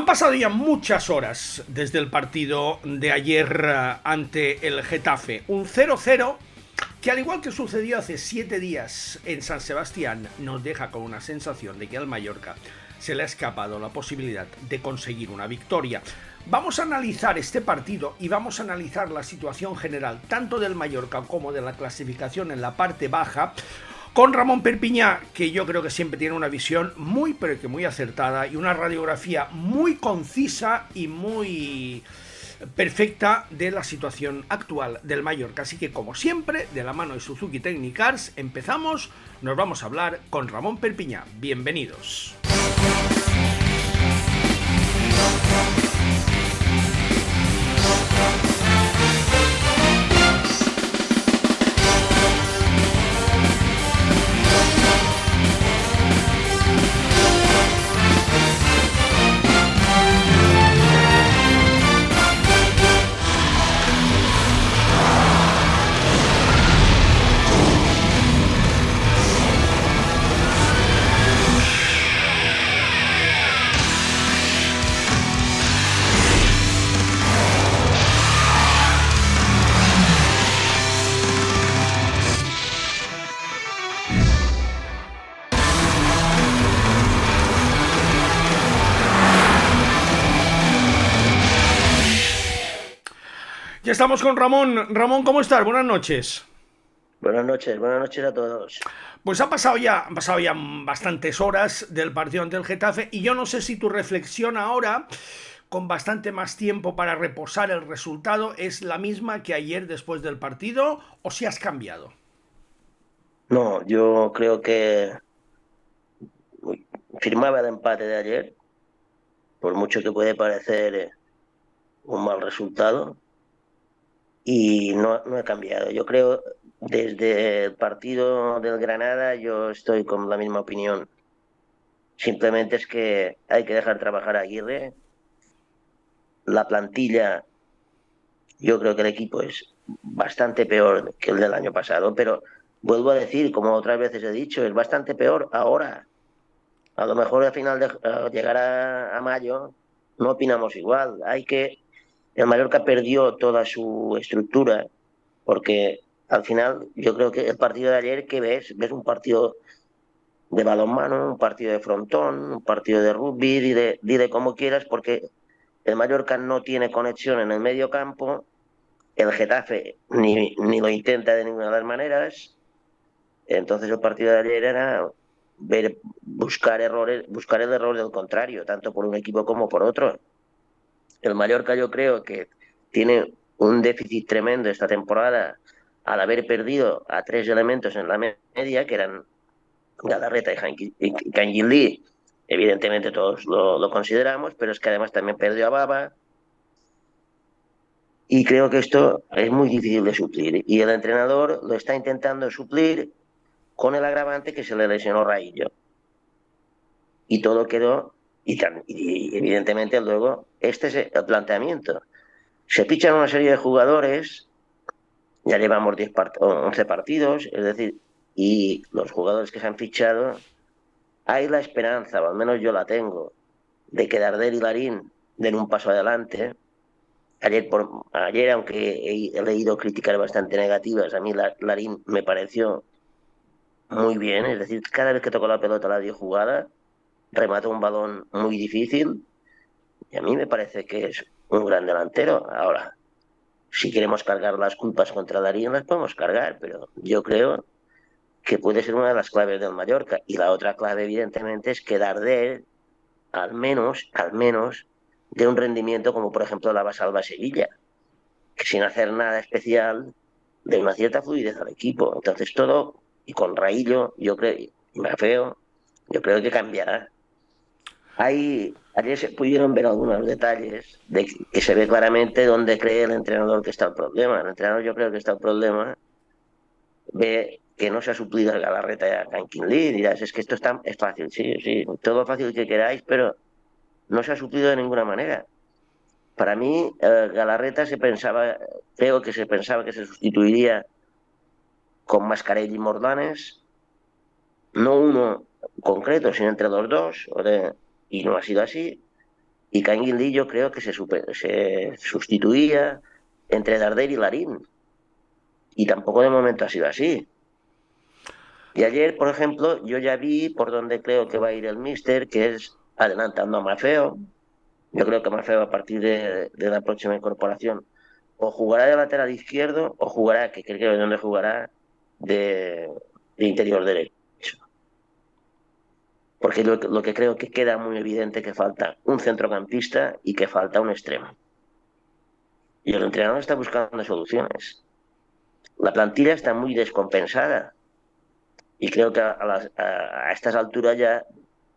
pasado ya muchas horas desde el partido de ayer ante el Getafe. Un 0-0 que, al igual que sucedió hace 7 días en San Sebastián, nos deja con una sensación de que al Mallorca se le ha escapado la posibilidad de conseguir una victoria. Vamos a analizar este partido y vamos a analizar la situación general tanto del Mallorca como de la clasificación en la parte baja con Ramón Perpiñá, que yo creo que siempre tiene una visión muy pero que muy acertada y una radiografía muy concisa y muy perfecta de la situación actual del Mallorca. Así que, como siempre, de la mano de Suzuki Technicars, empezamos. Nos vamos a hablar con Ramón Perpiñá. Bienvenidos. Ya estamos con Ramón. Ramón, ¿cómo estás? Buenas noches. Buenas noches a todos. Pues han pasado ya bastantes horas del partido ante el Getafe y yo no sé si tu reflexión ahora, con bastante más tiempo para reposar el resultado, es la misma que ayer después del partido o si has cambiado. No, yo creo que firmaba el empate de ayer, por mucho que puede parecer un mal resultado, y no he cambiado. Yo creo, desde el partido del Granada, yo estoy con la misma opinión. Simplemente es que hay que dejar trabajar a Aguirre. La plantilla, yo creo que el equipo es bastante peor que el del año pasado, pero vuelvo a decir, como otras veces he dicho, es bastante peor ahora. A lo mejor al final de llegar a mayo no opinamos igual. El Mallorca perdió toda su estructura porque al final yo creo que el partido de ayer que ves un partido de balonmano, un partido de frontón, un partido de rugby, dile como quieras, porque el Mallorca no tiene conexión en el medio campo, el Getafe ni lo intenta de ninguna de las maneras. Entonces el partido de ayer era buscar errores, buscar el error del contrario, tanto por un equipo como por otro. El Mallorca yo creo que tiene un déficit tremendo esta temporada al haber perdido a tres elementos en la media, que eran Galarreta y Kangin Lee. Evidentemente todos lo consideramos, pero es que además también perdió a Baba, y creo que esto es muy difícil de suplir. Y el entrenador lo está intentando suplir con el agravante que se le lesionó Raillo. Y todo quedó, y evidentemente luego este es el planteamiento. Se fichan una serie de jugadores, ya llevamos 11 partidos, es decir, y los jugadores que se han fichado, hay la esperanza, o al menos yo la tengo, de que Darder y Larín den un paso adelante. Ayer, aunque he leído críticas bastante negativas, a mí Larín me pareció muy bien, es decir, cada vez que tocó la pelota la dio jugada, remató un balón muy difícil. Y a mí me parece que es un gran delantero. Ahora, si queremos cargar las culpas contra Darío, las podemos cargar, pero yo creo que puede ser una de las claves del Mallorca. Y la otra clave, evidentemente, es que Darder, al menos, de un rendimiento como, por ejemplo, la Basalva Sevilla, que sin hacer nada especial, de una cierta fluidez al equipo. Entonces, todo, y con Raillo, yo creo, y Mafeo, yo creo que cambiará. Ayer se pudieron ver algunos detalles que se ve claramente dónde cree el entrenador que está el problema. El entrenador, yo creo que está el problema, ve que no se ha suplido a Galarreta y a Canquín Lee. Dirás, es que es fácil, sí, sí, todo fácil que queráis, pero no se ha suplido de ninguna manera. Para mí, Galarreta creo que se pensaba que se sustituiría con Mascarell y Morlanes, no uno concreto, sino entre los dos, y no ha sido así. Y Kangin Lee yo creo que se sustituía entre Darder y Larín. Y tampoco de momento ha sido así. Y ayer, por ejemplo, yo ya vi por dónde creo que va a ir el Mister, que es adelantando a Maffeo. Yo creo que Maffeo a partir de la próxima incorporación o jugará de lateral izquierdo o jugará, que creo que es donde jugará, de, de interior derecho. Porque lo que creo que queda muy evidente que falta un centrocampista y que falta un extremo. Y el entrenador está buscando soluciones. La plantilla está muy descompensada y creo que a estas alturas ya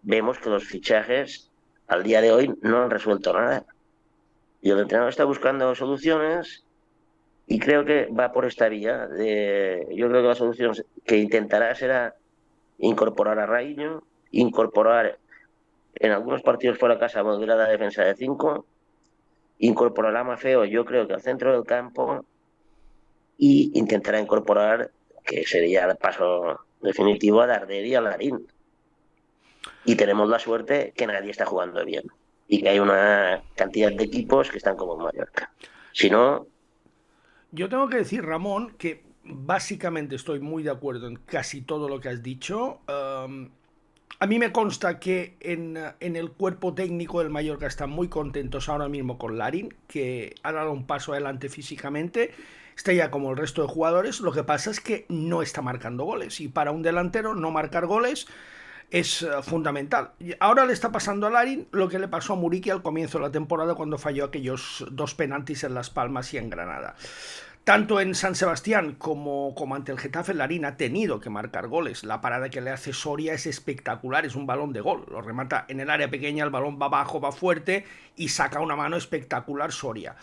vemos que los fichajes al día de hoy no han resuelto nada. Y el entrenador está buscando soluciones y creo que va por esta vía. Yo creo que la solución que intentará será incorporar a Raíño, incorporar en algunos partidos fuera de casa, volver a la defensa de 5, incorporará a Mafeo, yo creo que al centro del campo, y intentará incorporar, que sería el paso definitivo, a Darder y a Larín. Y tenemos la suerte que nadie está jugando bien y que hay una cantidad de equipos que están como en Mallorca. Si no, Yo tengo que decir, Ramón, que básicamente estoy muy de acuerdo en casi todo lo que has dicho. A mí me consta que en el cuerpo técnico del Mallorca están muy contentos ahora mismo con Larin, que ha dado un paso adelante físicamente. Está ya como el resto de jugadores. Lo que pasa es que no está marcando goles. Y para un delantero no marcar goles es fundamental. Ahora le está pasando a Larin lo que le pasó a Muriqui al comienzo de la temporada cuando falló aquellos dos penaltis en Las Palmas y en Granada. Tanto en San Sebastián como ante el Getafe, Larín ha tenido que marcar goles. La parada que le hace Soria es espectacular, es un balón de gol. Lo remata en el área pequeña, el balón va bajo, va fuerte y saca una mano espectacular Soria.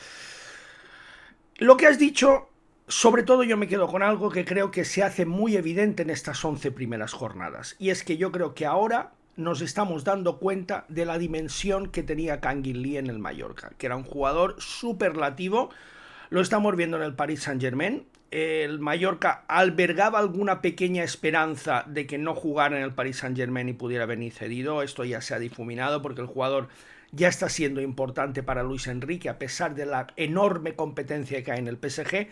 Lo que has dicho, sobre todo yo me quedo con algo que creo que se hace muy evidente en estas 11 primeras jornadas. Y es que yo creo que ahora nos estamos dando cuenta de la dimensión que tenía Kangin Lee en el Mallorca, que era un jugador superlativo. Lo estamos viendo en el Paris Saint-Germain. El Mallorca albergaba alguna pequeña esperanza de que no jugara en el Paris Saint-Germain y pudiera venir cedido. Esto ya se ha difuminado porque el jugador ya está siendo importante para Luis Enrique a pesar de la enorme competencia que hay en el PSG.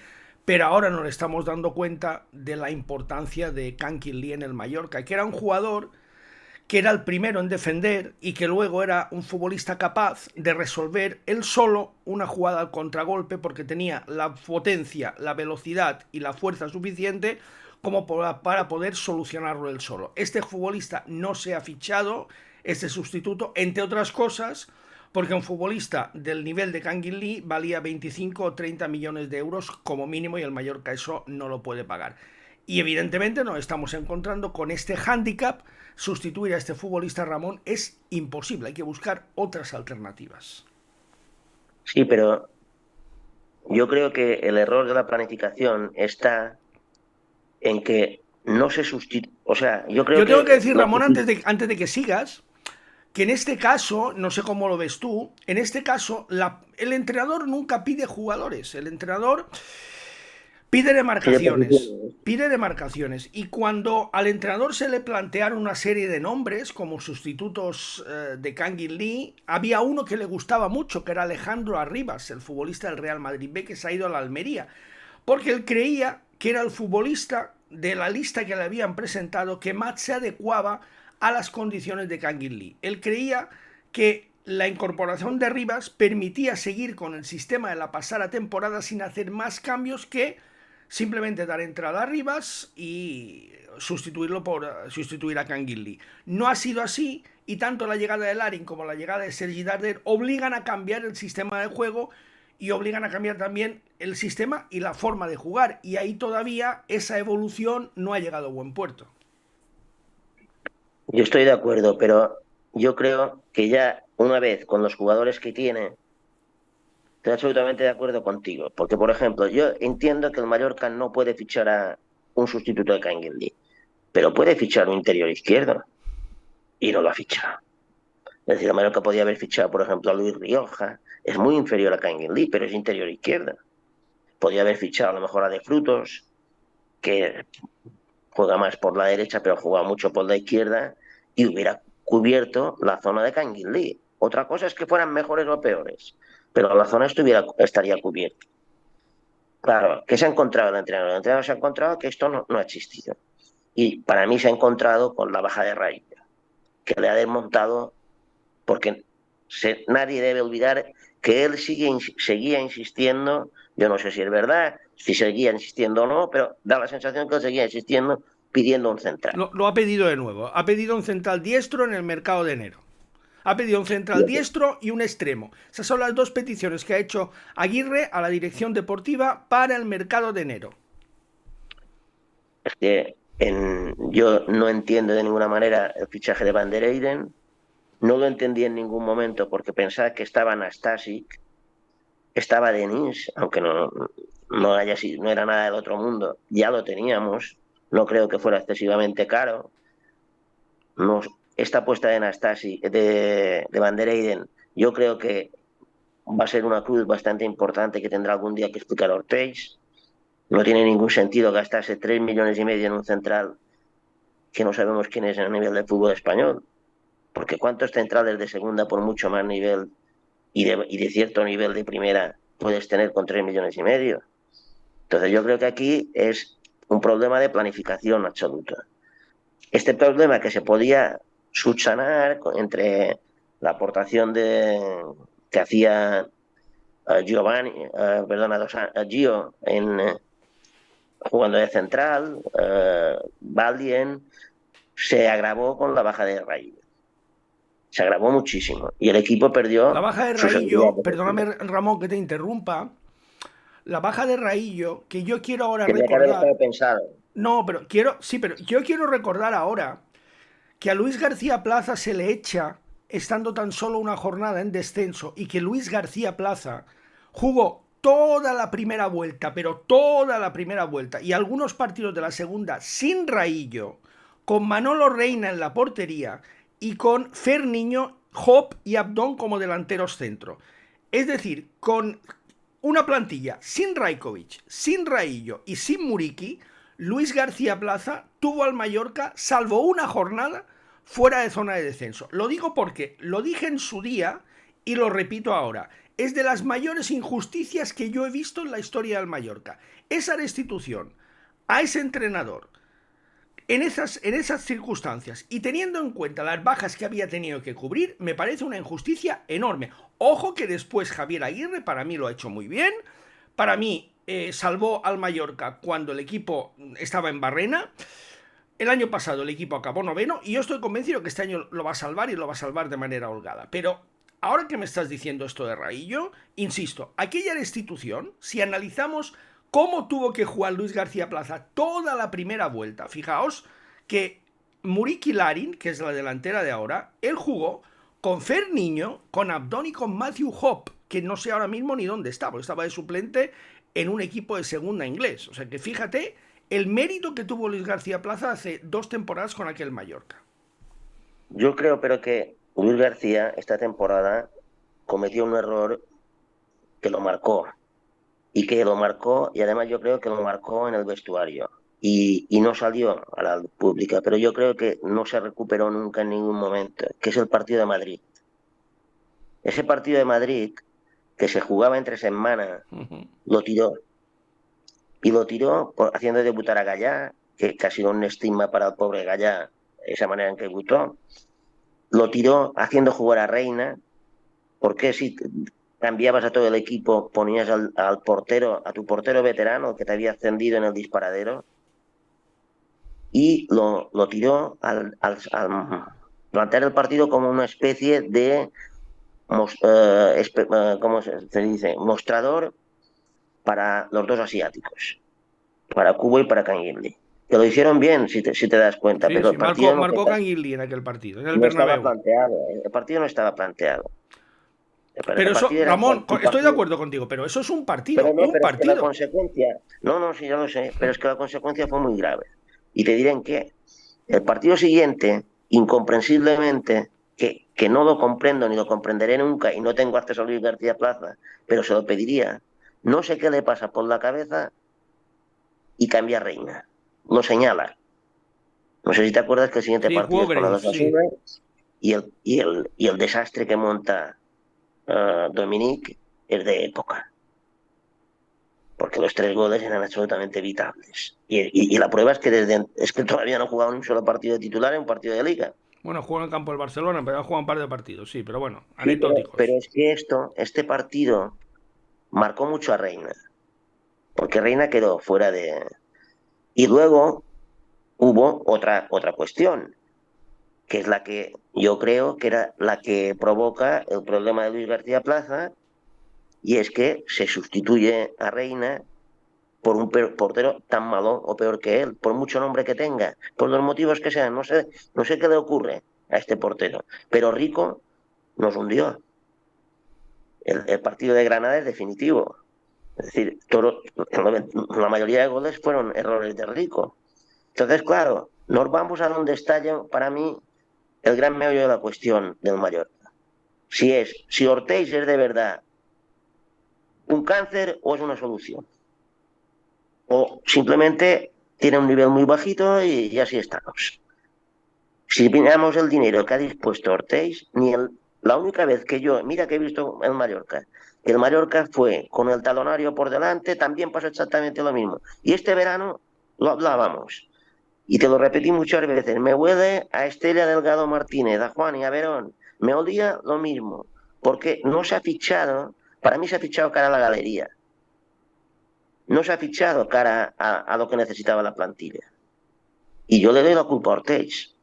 Pero ahora nos estamos dando cuenta de la importancia de Kangin Lee en el Mallorca, que era un jugador que era el primero en defender y que luego era un futbolista capaz de resolver él solo una jugada al contragolpe porque tenía la potencia, la velocidad y la fuerza suficiente como para poder solucionarlo él solo. Este futbolista no se ha fichado, este sustituto, entre otras cosas, porque un futbolista del nivel de Kangin Lee valía 25 o 30 millones de euros como mínimo y el Mallorca eso no lo puede pagar. Y evidentemente nos estamos encontrando con este hándicap. Sustituir a este futbolista Ramón es imposible, hay que buscar otras alternativas. sí, pero yo creo que el error de la planificación está en que no se sustituye, o sea, yo creo Yo tengo que que decir, Ramón, antes de que sigas, que en este caso, no sé cómo lo ves tú, en este caso el entrenador nunca pide jugadores, el entrenador pide pide demarcaciones. posiciones. Pide demarcaciones. Y cuando al entrenador se le plantearon una serie de nombres como sustitutos de Kangin Lee, había uno que le gustaba mucho, que era Alejandro Arribas, el futbolista del Real Madrid B, que se ha ido a la Almería. Porque él creía que era el futbolista de la lista que le habían presentado que más se adecuaba a las condiciones de Kangin Lee. Él creía que la incorporación de Rivas permitía seguir con el sistema de la pasada temporada sin hacer más cambios que simplemente dar entrada a Rivas y sustituirlo por sustituir a Kangin Lee. No ha sido así y tanto la llegada de Larin como la llegada de Sergi Darder obligan a cambiar el sistema de juego y obligan a cambiar también el sistema y la forma de jugar. Y ahí todavía esa evolución no ha llegado a buen puerto. Yo estoy de acuerdo, pero yo creo que ya una vez con los jugadores que tiene, estoy absolutamente de acuerdo contigo. Porque, por ejemplo, yo entiendo que el Mallorca no puede fichar a un sustituto de Kangin Lee, pero puede fichar un interior izquierdo y no lo ha fichado. Es decir, el Mallorca podía haber fichado, por ejemplo, a Luis Rioja. Es muy inferior a Kangin Lee, pero es interior izquierda. Podía haber fichado a lo mejor a De Frutos, que juega más por la derecha, pero juega mucho por la izquierda, y hubiera cubierto la zona de Kangin Lee. Otra cosa es que fueran mejores o peores, pero la zona estaría cubierta. Claro, ¿qué se ha encontrado el entrenador? El entrenador se ha encontrado que esto no ha existido. Y para mí se ha encontrado con la baja de raíz, que le ha desmontado, porque nadie debe olvidar que él seguía insistiendo, yo no sé si es verdad, si seguía insistiendo o no, pero da la sensación que él seguía insistiendo pidiendo un central. Lo ha pedido de nuevo. Ha pedido un central diestro en el mercado de enero. Ha pedido un central diestro y un extremo. Esas son las dos peticiones que ha hecho Aguirre a la dirección deportiva para el mercado de enero. Es que yo no entiendo de ninguna manera el fichaje de Van der Eyden. No lo entendí en ningún momento porque pensaba que estaba Nastasic, estaba Denis, aunque no era nada del otro mundo, ya lo teníamos. No creo que fuera excesivamente caro. No, esta apuesta de Nastasic, de Van der Eyden, yo creo que va a ser una cruz bastante importante que tendrá algún día que explicar Ortiz. No tiene ningún sentido gastarse 3,5 millones en un central que no sabemos quién es en el nivel del fútbol español. Porque ¿cuántos centrales de segunda por mucho más nivel y de cierto nivel de primera puedes tener con 3,5 millones? Entonces yo creo que aquí es un problema de planificación absoluta. Este problema que se podía subsanar entre la aportación que hacía Gio jugando de central, Baldien, se agravó con la baja de Raíz. Se agravó muchísimo y el equipo La perdió baja de su seguridad Raillo, defensiva. perdóname Ramón que te interrumpa, la baja de Raillo, que yo quiero ahora Tenía que haber recordar, estado pensado. no, pero yo quiero recordar ahora que a Luis García Plaza se le echa estando tan solo una jornada en descenso y que Luis García Plaza jugó toda la primera vuelta, pero toda la primera vuelta y algunos partidos de la segunda sin Raillo, con Manolo Reina en la portería y con Fer Niño, Hop y Abdón como delanteros centro. Es decir, con una plantilla sin Rajkovic, sin Raillo y sin Muriqui, Luis García Plaza tuvo al Mallorca, salvo una jornada, fuera de zona de descenso. Lo digo porque lo dije en su día y lo repito ahora. Es de las mayores injusticias que yo he visto en la historia del Mallorca. Esa restitución a ese entrenador en esas circunstancias y teniendo en cuenta las bajas que había tenido que cubrir, me parece una injusticia enorme. Ojo que después Javier Aguirre para mí lo ha hecho muy bien. Para mí salvó al Mallorca cuando el equipo estaba en Barrena. El año pasado el equipo acabó noveno y yo estoy convencido que este año lo va a salvar y lo va a salvar de manera holgada. Pero ahora que me estás diciendo esto de Raillo, insisto, aquella restitución, si analizamos cómo tuvo que jugar Luis García Plaza toda la primera vuelta, fijaos que Muriqui Larin, que es la delantera de ahora, él jugó con Fer Niño, con Abdón y con Matthew Hop, que no sé ahora mismo ni dónde está, porque estaba de suplente en un equipo de segunda inglés. O sea que fíjate el mérito que tuvo Luis García Plaza hace 2 temporadas con aquel Mallorca. Yo creo, pero que Luis García esta temporada cometió un error que lo marcó. Y además yo creo que lo marcó en el vestuario. Y no salió a la luz pública, pero yo creo que no se recuperó nunca en ningún momento, que es el partido de Madrid. Ese partido de Madrid, que se jugaba entre semanas, lo tiró. Y lo tiró haciendo debutar a Gallá, que ha sido un estigma para el pobre Gallá, esa manera en que debutó. Lo tiró haciendo jugar a Reina, porque si cambiabas a todo el equipo, ponías al portero, a tu portero veterano que te había ascendido en el disparadero, y lo tiró al plantear el partido como una especie de, ¿cómo se dice?, mostrador para los dos asiáticos, para Cuba y para Canguilí. Que lo hicieron bien, si te das cuenta, Sí, pero sí, el partido marcó Canguilí en aquel partido, en el no estaba Bernabéu. planteado. El partido no estaba planteado. Pero El eso, partido era Ramón, un estoy de partido. acuerdo contigo, pero eso es un Pero partido, no, un pero es que la partido. consecuencia. No, no, sí, ya lo sé, pero es que la consecuencia fue muy grave. Y te diré en qué. El partido siguiente, incomprensiblemente, que no lo comprendo ni lo comprenderé nunca y no tengo acceso a Luis García Plaza, pero se lo pediría. No sé qué le pasa por la cabeza y cambia a Reina. Lo señala. No sé si te acuerdas que el siguiente Sí, partido jugó es con la Grace, dos sí. Asuna y el desastre que monta Dominic es de época, porque los 3 goles eran absolutamente evitables. Y la prueba es que todavía no ha jugado un solo partido de titular en un partido de liga. Bueno, juega en el campo del Barcelona, pero ha jugado un par de partidos, sí, pero bueno, Sí, pero anecdóticos. es que este partido marcó mucho a Reina, porque Reina quedó fuera de... Y luego hubo otra cuestión, que es la que yo creo que era la que provoca el problema de Luis García Plaza, y es que se sustituye a Reina por un portero tan malo o peor que él, por mucho nombre que tenga, por los motivos que sean. No sé qué le ocurre a este portero, pero Rico nos hundió. El partido de Granada es definitivo. Es decir, la mayoría de goles fueron errores de Rico. Entonces, claro, nos vamos a donde está para mí el gran meollo de la cuestión del Mallorca. Si Ortiz es de verdad un cáncer o es una solución. O simplemente tiene un nivel muy bajito y así estamos. Si miramos el dinero que ha dispuesto Ortiz, la única vez que mira que he visto el Mallorca, que el Mallorca fue con el talonario por delante, también pasó exactamente lo mismo. Y este verano lo hablábamos, y te lo repetí muchas veces, me huele a Estella Delgado Martínez, a Juan y a Verón, me olía lo mismo, porque no se ha fichado, para mí se ha fichado cara a la galería, no se ha fichado cara a lo que necesitaba la plantilla. Y yo le doy la culpa a Ortiz.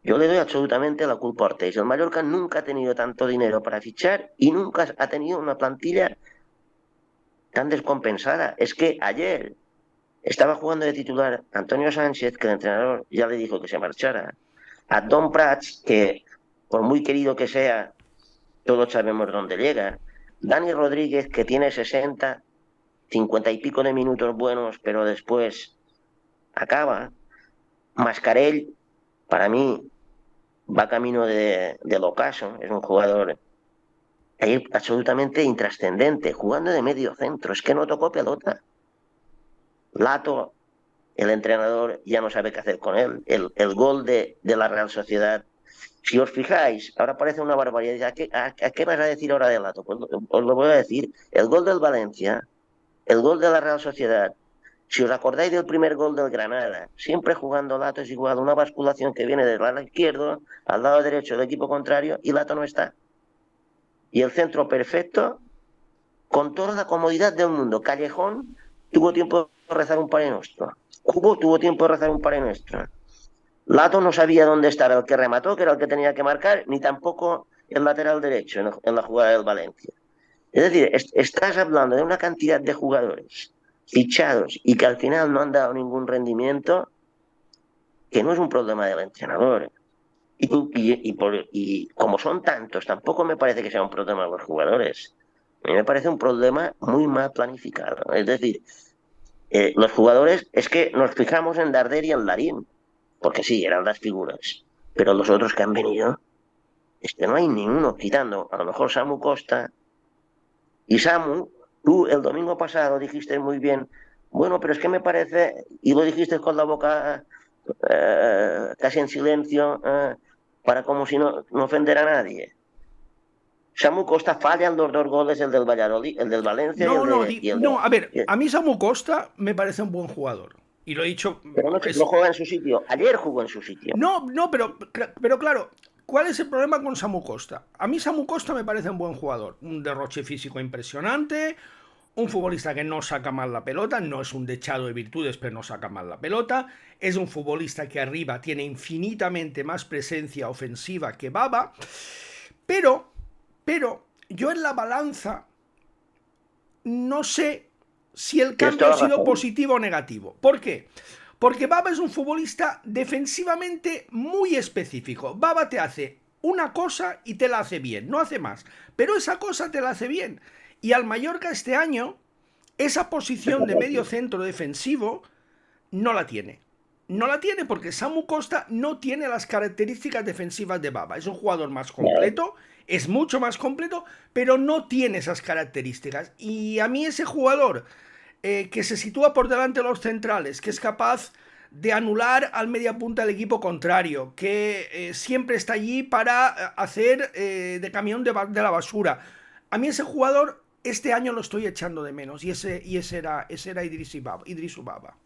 Yo le doy absolutamente la culpa a Ortiz. El Mallorca nunca ha tenido tanto dinero para fichar y nunca ha tenido una plantilla tan descompensada. Es que ayer estaba jugando de titular Antonio Sánchez, que el entrenador ya le dijo que se marchara. A Don Prats, que por muy querido que sea, todos sabemos dónde llega. Dani Rodríguez, que tiene 60, 50 y pico de minutos buenos, pero después acaba. Mascarell, para mí, va camino del ocaso. Es un jugador ahí absolutamente intrascendente, jugando de medio centro. Es que no tocó pelota. Lato, el entrenador ya no sabe qué hacer con él. El gol de la Real Sociedad. Si os fijáis, ahora parece una barbaridad. ¿A qué vas a decir ahora de Lato? Pues os lo voy a decir. El gol del Valencia, el gol de la Real Sociedad. Si os acordáis del primer gol del Granada, siempre jugando Lato es igual, una basculación que viene del lado izquierdo al lado derecho del equipo contrario y Lato no está. Y el centro perfecto, con toda la comodidad del mundo. Callejón tuvo tiempo de rezar un Padre Nuestro. Cubo tuvo tiempo de rezar un Padre Nuestro. Lato no sabía dónde estaba el que remató, que era el que tenía que marcar, ni tampoco el lateral derecho en la jugada del Valencia. Es decir, estás hablando de una cantidad de jugadores fichados y que al final no han dado ningún rendimiento, que no es un problema del entrenador. Y como son tantos, tampoco me parece que sea un problema de los jugadores. A mí me parece un problema muy mal planificado. Es decir, los jugadores, es que nos fijamos en Darder y en Larín, porque sí, eran las figuras. Pero los otros que han venido, es que no hay ninguno, quitando a lo mejor Samu Costa. Y Samu, tú el domingo pasado dijiste muy bien, bueno, pero es que me parece, y lo dijiste con la boca casi en silencio, para como si no ofender a nadie. Samu Costa falla en los 2 goles, el del Valladolid, el del Valencia y No, el no, de... Y el de no, a ver, a mí Samu Costa me parece un buen jugador. Y lo he dicho, pero no es, juega en su sitio. Ayer jugó en su sitio. no, no, pero claro, ¿cuál es el problema con Samu Costa? A mí Samu Costa me parece un buen jugador, un derroche físico impresionante, un futbolista que no saca mal la pelota, no es un dechado de virtudes, pero no saca mal la pelota, es un futbolista que arriba tiene infinitamente más presencia ofensiva que Baba, pero, pero yo en la balanza no sé si el Tienes cambio ha toda la sido razón. positivo o negativo. ¿Por qué? Porque Baba es un futbolista defensivamente muy específico. Baba te hace una cosa y te la hace bien, no hace más. Pero esa cosa te la hace bien. Y al Mallorca este año, esa posición de medio centro defensivo no la tiene. No la tiene porque Samu Costa no tiene las características defensivas de Baba. Es un jugador más completo, es mucho más completo, pero no tiene esas características. Y a mí ese jugador que se sitúa por delante de los centrales, que es capaz de anular al mediapunta del equipo contrario, que siempre está allí para hacer de camión de la basura. A mí ese jugador este año lo estoy echando de menos ese era Idris Ubaba.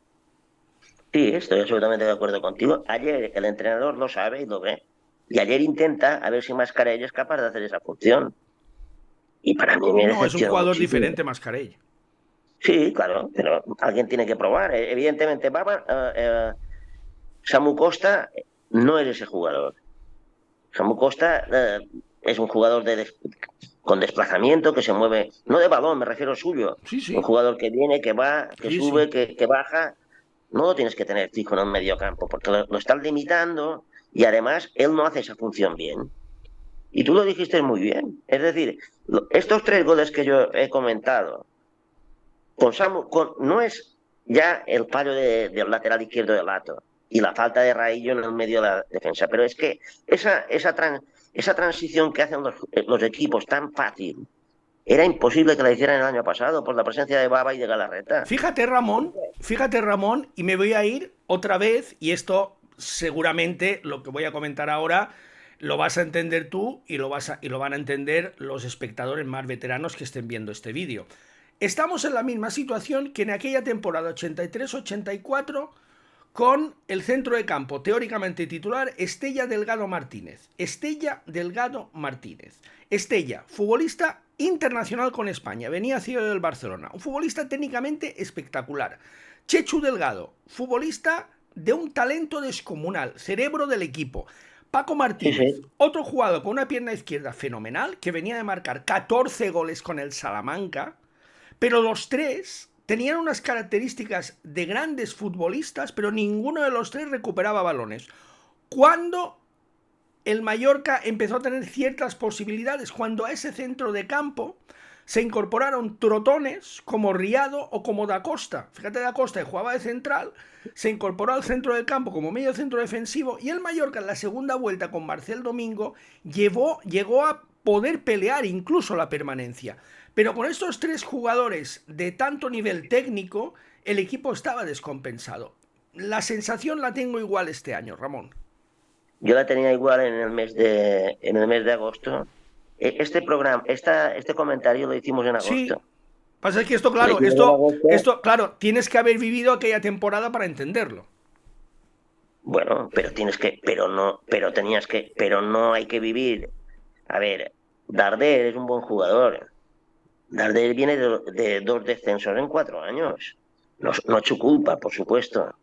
Sí, estoy absolutamente de acuerdo contigo. Ayer el entrenador lo sabe y lo ve. Y ayer intenta a ver si Mascarell es capaz de hacer esa función. Y para mí me No, es un decepciona jugador muchísimo. diferente, Mascarell. Sí, claro, pero alguien tiene que probar. Evidentemente, Samu Costa no es ese jugador. Samu Costa es un jugador con desplazamiento, que se mueve, no de balón, me refiero suyo. Sí, Un sí, jugador que viene, que va, que sí, sí. sube, que baja. No lo tienes que tener fijo en el medio campo, porque lo están limitando y además él no hace esa función bien. Y tú lo dijiste muy bien. Es decir, estos 3 goles que yo he comentado, no es ya el fallo del lateral izquierdo de Lato y la falta de Raillo en el medio de la defensa, pero es que esa transición que hacen los equipos tan fácil, era imposible que la hicieran el año pasado por la presencia de Baba y de Galarreta. Fíjate Ramón, y me voy a ir otra vez, y esto seguramente lo que voy a comentar ahora lo vas a entender tú y lo van a entender los espectadores más veteranos que estén viendo este vídeo. Estamos en la misma situación que en aquella temporada 83-84 con el centro de campo teóricamente titular Estella Delgado Martínez. Estella Delgado Martínez. Estella, futbolista internacional con España, venía cedido del Barcelona, un futbolista técnicamente espectacular. Chechu Delgado, futbolista de un talento descomunal, cerebro del equipo. Paco Sí, Martínez, sí. otro jugador con una pierna izquierda fenomenal, que venía de marcar 14 goles con el Salamanca, pero los tres tenían unas características de grandes futbolistas, pero ninguno de los tres recuperaba balones. Cuando el Mallorca empezó a tener ciertas posibilidades, cuando a ese centro de campo se incorporaron trotones como Riado o como Da Costa. Fíjate, Da Costa, que jugaba de central, se incorporó al centro del campo como medio centro defensivo, y el Mallorca en la segunda vuelta con Marcel Domingo llegó a poder pelear incluso la permanencia. Pero con estos tres jugadores de tanto nivel técnico, el equipo estaba descompensado. La sensación la tengo igual este año, Ramón. Yo la tenía igual en el mes de agosto. Este comentario lo hicimos en Sí, agosto. pasa es que esto, Lo claro, hicimos en agosto. claro, tienes que haber vivido aquella temporada para entenderlo. Bueno, pero no hay que vivir. A ver, Darder es un buen jugador. Darder viene de 2 descensos en 4 años. No, no es su culpa, por supuesto.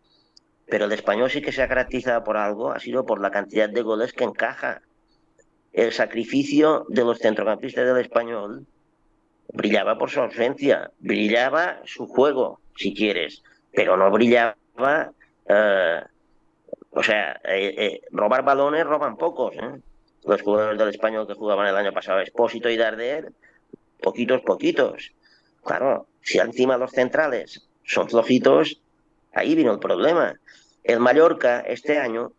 Pero el español sí que se ha caracterizado por algo, ha sido por la cantidad de goles que encaja. El sacrificio de los centrocampistas del español brillaba por su ausencia, brillaba su juego, si quieres, pero no brillaba. eh, robar balones roban pocos, ¿eh? Los jugadores del español que jugaban el año pasado, Expósito y Darder, poquitos, poquitos. Claro, si encima los centrales son flojitos, ahí vino el problema. El Mallorca este año,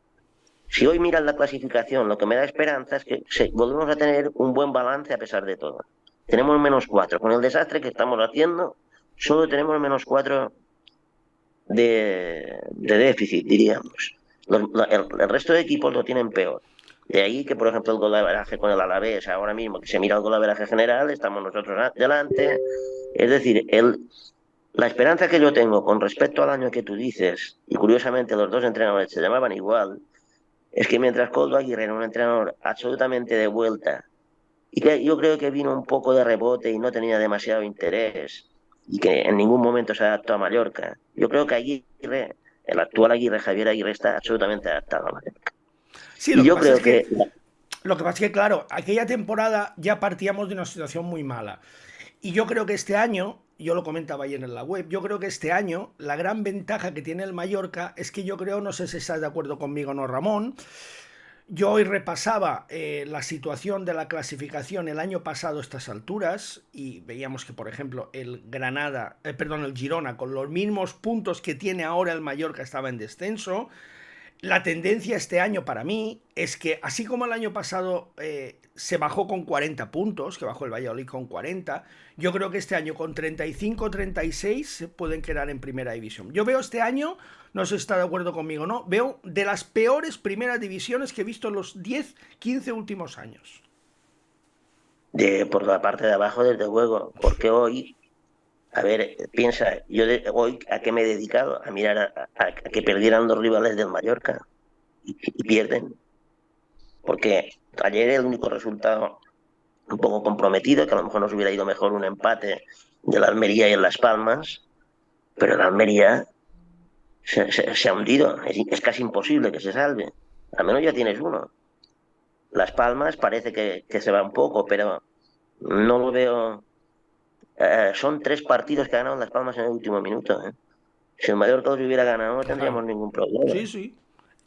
si hoy miras la clasificación, lo que me da esperanza es que volvemos a tener un buen balance a pesar de todo. Tenemos -4. Con el desastre que estamos haciendo, solo tenemos -4 de déficit, diríamos. El resto de equipos lo tienen peor. De ahí que, por ejemplo, el golaveraje con el Alavés, ahora mismo que se mira el golaveraje general, estamos nosotros delante. Es decir, la esperanza que yo tengo con respecto al año que tú dices, y curiosamente los dos entrenadores se llamaban igual, es que mientras Coldo Aguirre era un entrenador absolutamente de vuelta, y que yo creo que vino un poco de rebote y no tenía demasiado interés, y que en ningún momento se adaptó a Mallorca, yo creo que Aguirre, el actual Aguirre, Javier Aguirre, está absolutamente adaptado a Mallorca. Sí, Y yo creo que, lo que pasa es que, claro, aquella temporada ya partíamos de una situación muy mala. Y yo creo que este año, yo lo comentaba ayer en la web, yo creo que este año la gran ventaja que tiene el Mallorca es que yo creo, no sé si estás de acuerdo conmigo o no, Ramón, yo hoy repasaba la situación de la clasificación el año pasado a estas alturas y veíamos que, por ejemplo, el Girona, con los mismos puntos que tiene ahora el Mallorca, estaba en descenso. La tendencia este año para mí es que, así como el año pasado se bajó con 40 puntos, que bajó el Valladolid con 40, yo creo que este año con 35-36 se pueden quedar en primera división. Yo veo este año, no sé si está de acuerdo conmigo o no, veo de las peores primeras divisiones que he visto en los 10-15 últimos años. Por la parte de abajo, desde luego, porque hoy, a ver, piensa, hoy a qué me he dedicado, a mirar a que perdieran los rivales del Mallorca y pierden, porque ayer el único resultado un poco comprometido, que a lo mejor nos hubiera ido mejor un empate de la Almería y en Las Palmas, pero la Almería se ha hundido, es casi imposible que se salve, al menos ya tienes uno. Las Palmas parece que se va un poco, pero no lo veo. Son 3 partidos que ha ganado Las Palmas en el último minuto. Si el Mallorca los hubiera ganado, no tendríamos Claro, ningún problema. sí, sí.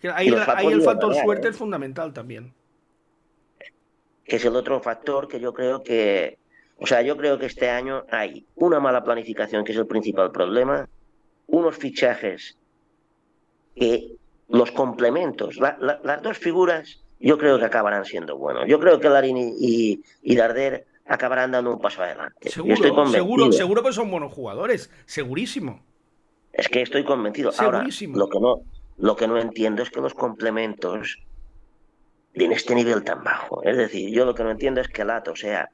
Y Ahí, los ha ahí el podido factor ganar, suerte es fundamental también. que es el otro factor que yo creo que. O sea, yo creo que este año hay una mala planificación, que es el principal problema, unos fichajes que los complementos, las dos figuras, yo creo que acabarán siendo buenos. Yo creo que Larin y Darder acabarán dando un paso adelante. Yo estoy Seguro, seguro, convencido. seguro que son buenos jugadores. Segurísimo. Es que estoy convencido. Ahora, Segurísimo. lo que no entiendo es que los complementos en este nivel tan bajo. Es decir, yo lo que no entiendo es que Lato, o sea,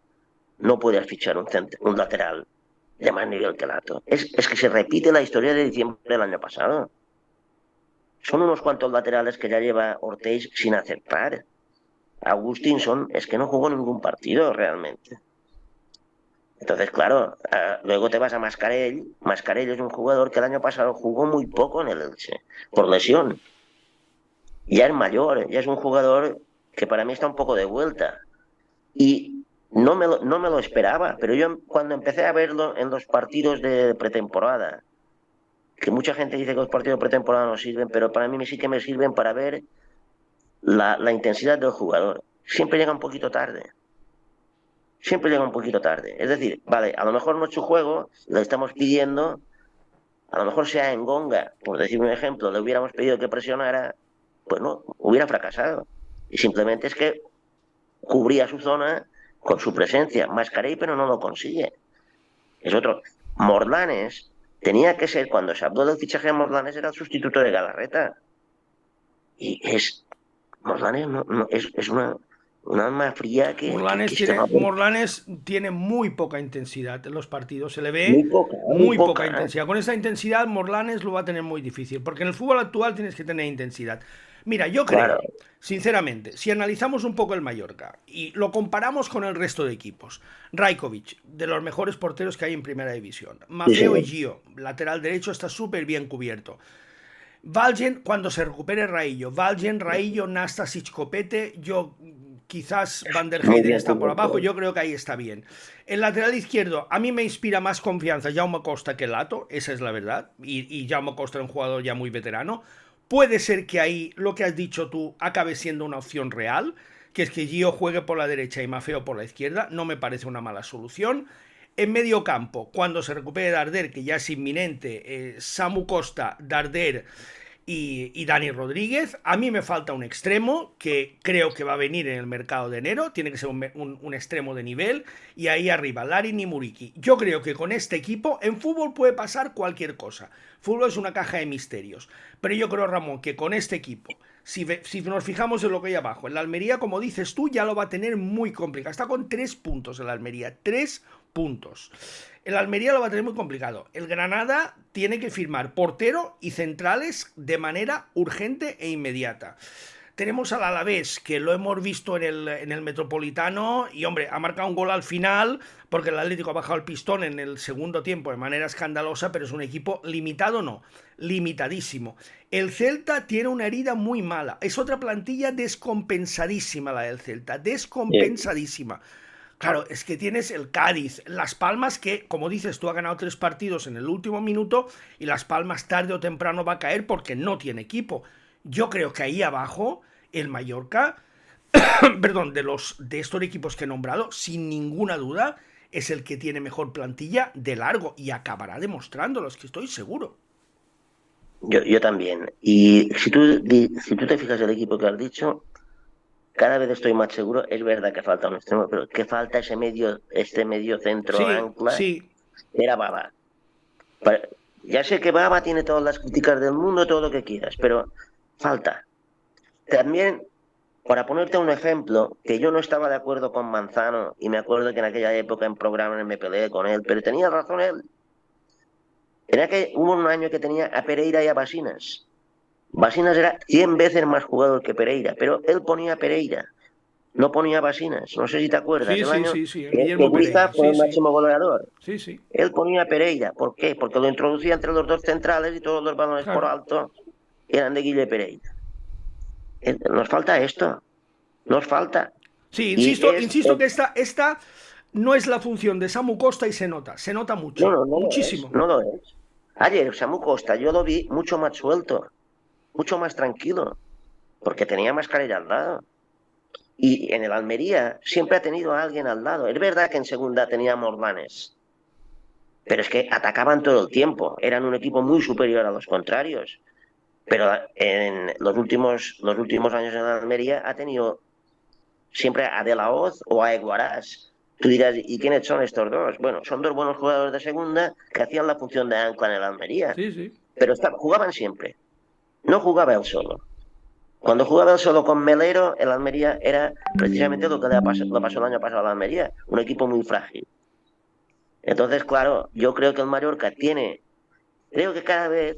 no puedes fichar un lateral de más nivel que Lato. Es que se repite la historia de diciembre del año pasado. Son unos cuantos laterales que ya lleva Ortiz sin aceptar. Agustinson es que no jugó ningún partido realmente. Entonces, claro, luego te vas a Mascarell. Mascarell es un jugador que el año pasado jugó muy poco en el Elche, por lesión. Ya es mayor, ya es un jugador que para mí está un poco de vuelta. Y no me lo esperaba, pero yo cuando empecé a verlo en los partidos de pretemporada, que mucha gente dice que los partidos de pretemporada no sirven, pero para mí sí que me sirven para ver la intensidad del jugador. Siempre llega un poquito tarde. Siempre llega un poquito tarde. Es decir, vale, a lo mejor nuestro juego le estamos pidiendo, a lo mejor sea en Gonga, por decir un ejemplo, le hubiéramos pedido que presionara, pues no, hubiera fracasado. Y simplemente es que cubría su zona con su presencia. Mascarell, pero no lo consigue. Es otro. Morlanes tenía que ser, cuando se habló del fichaje de Morlanes, era el sustituto de Galarreta. Y Morlanes es una alma fría que es que no Morlanes tiene muy poca intensidad en los partidos, se le ve muy poca, muy muy poca poca. intensidad. Con esa intensidad Morlanes lo va a tener muy difícil, porque en el fútbol actual tienes que tener intensidad. Mira, yo Claro, creo, sinceramente, si analizamos un poco el Mallorca y lo comparamos con el resto de equipos, Rajkovic, de los mejores porteros que hay en primera división, sí, Mafeo y señor. Gio, lateral derecho, está súper bien cubierto. Valgen, cuando se recupere Raillo. Valgen, Raillo, Nastasic, Copete. Yo, quizás Van der Muy Heyden bien está por abajo. cubierto. Yo creo que ahí está bien. El lateral izquierdo, a mí me inspira más confianza Jaume Costa que Lato. Esa es la verdad. Y Jaume Costa es un jugador ya muy veterano. Puede ser que ahí lo que has dicho tú acabe siendo una opción real, que es que Gio juegue por la derecha y Mafeo por la izquierda. No me parece una mala solución. En medio campo, cuando se recupere Darder, que ya es inminente, Samu Costa, Darder y Dani Rodríguez. A mí me falta un extremo que creo que va a venir en el mercado de enero. Tiene que ser un extremo de nivel. Y ahí arriba, Larin y Muriqui. Yo creo que con este equipo en fútbol puede pasar cualquier cosa. Fútbol es una caja de misterios. Pero yo creo, Ramón, que con este equipo, si nos fijamos en lo que hay abajo, en la Almería, como dices tú, ya lo va a tener muy complicado. Está con 3 puntos en la Almería. 3 puntos. El Almería lo va a tener muy complicado. El Granada tiene que firmar portero y centrales de manera urgente e inmediata. Tenemos al Alavés, que lo hemos visto en el Metropolitano, y hombre, ha marcado un gol al final, porque el Atlético ha bajado el pistón en el segundo tiempo de manera escandalosa, pero es un equipo limitado, no, limitadísimo. El Celta tiene una herida muy mala, es otra plantilla descompensadísima la del Celta, Sí. descompensadísima. Claro, es que tienes el Cádiz, Las Palmas, que, como dices, tú ha ganado 3 partidos en el último minuto y Las Palmas tarde o temprano va a caer porque no tiene equipo. Yo creo que ahí abajo, el Mallorca, perdón, de estos equipos que he nombrado, sin ninguna duda, es el que tiene mejor plantilla de largo y acabará demostrándolo, es que estoy seguro. yo también. Y si tú te fijas el equipo que has dicho, cada vez estoy más seguro, es verdad que falta un extremo, pero que falta este medio centro Sí, ancla, sí. era Baba. Pa- Ya sé que Baba tiene todas las críticas del mundo, todo lo que quieras, pero falta. También, para ponerte un ejemplo, que yo no estaba de acuerdo con Manzano, y me acuerdo que en aquella época en programas me peleé con él, pero tenía razón él. Hubo un año que tenía a Pereira y a Basinas. Basinas era 100 veces más jugador que Pereira, pero él ponía a Pereira, no ponía a Basinas. No sé si te acuerdas, Sí, el sí, año sí, sí. que Guillermo Guiza Pereira. fue Sí, el sí. máximo goleador. Sí, sí. Él ponía a Pereira. ¿Por qué? Porque lo introducía entre los dos centrales y todos los balones por Claro. alto eran de Guille Pereira. Nos falta esto, nos falta. Sí, Y insisto, insisto que esta no es la función de Samu Costa y se nota no, mucho, no, no lo es, muchísimo. no lo es. Ayer Samu Costa yo lo vi mucho más suelto, mucho más tranquilo, porque tenía mascarilla al lado. Y en el Almería siempre ha tenido a alguien al lado. Es verdad que en segunda tenía Morlanes, pero es que atacaban todo el tiempo. Eran un equipo muy superior a los contrarios. Pero en los últimos años en Almería ha tenido siempre a De La Hoz o a Eguarás. Tú dirás, ¿y quiénes son estos dos? Bueno, son dos buenos jugadores de segunda que hacían la función de ancla en el Almería. Sí, sí. Pero jugaban siempre. No jugaba él solo. Cuando jugaba él solo con Melero, el Almería era precisamente lo que le pasó el año pasado a la Almería. Un equipo muy frágil. Entonces, claro, yo creo que el Mallorca creo que cada vez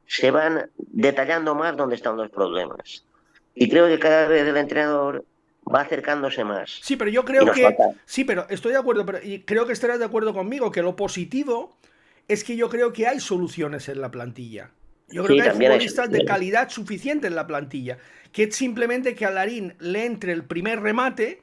se van detallando más dónde están los problemas. Y creo que cada vez el entrenador va acercándose más. Sí, pero yo Y creo nos que, falta. sí, pero estoy de acuerdo, pero y creo que estarás de acuerdo conmigo, que lo positivo es que yo creo que hay soluciones en la plantilla. Yo creo Sí, que hay también hay futbolistas de soluciones. calidad suficiente en la plantilla. Que es simplemente que a Larín le entre el primer remate,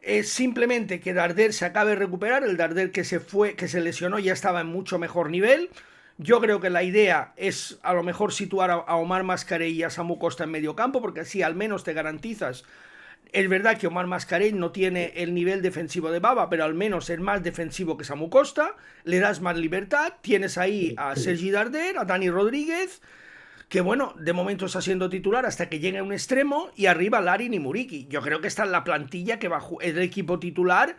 es simplemente que Darder se acabe de recuperar. El Darder que se fue, que se lesionó, ya estaba en mucho mejor nivel. Yo creo que la idea es a lo mejor situar a Omar Mascarell y a Samu Costa en medio campo, porque así al menos te garantizas. Es verdad que Omar Mascarell no tiene el nivel defensivo de Baba, pero al menos es más defensivo que Samu Costa. Le das más libertad. Tienes ahí a Sergi Darder, a Dani Rodríguez, que bueno, de momento está siendo titular hasta que llegue a un extremo, y arriba Larin y Muriqui. Yo creo que está en la plantilla que va a el equipo titular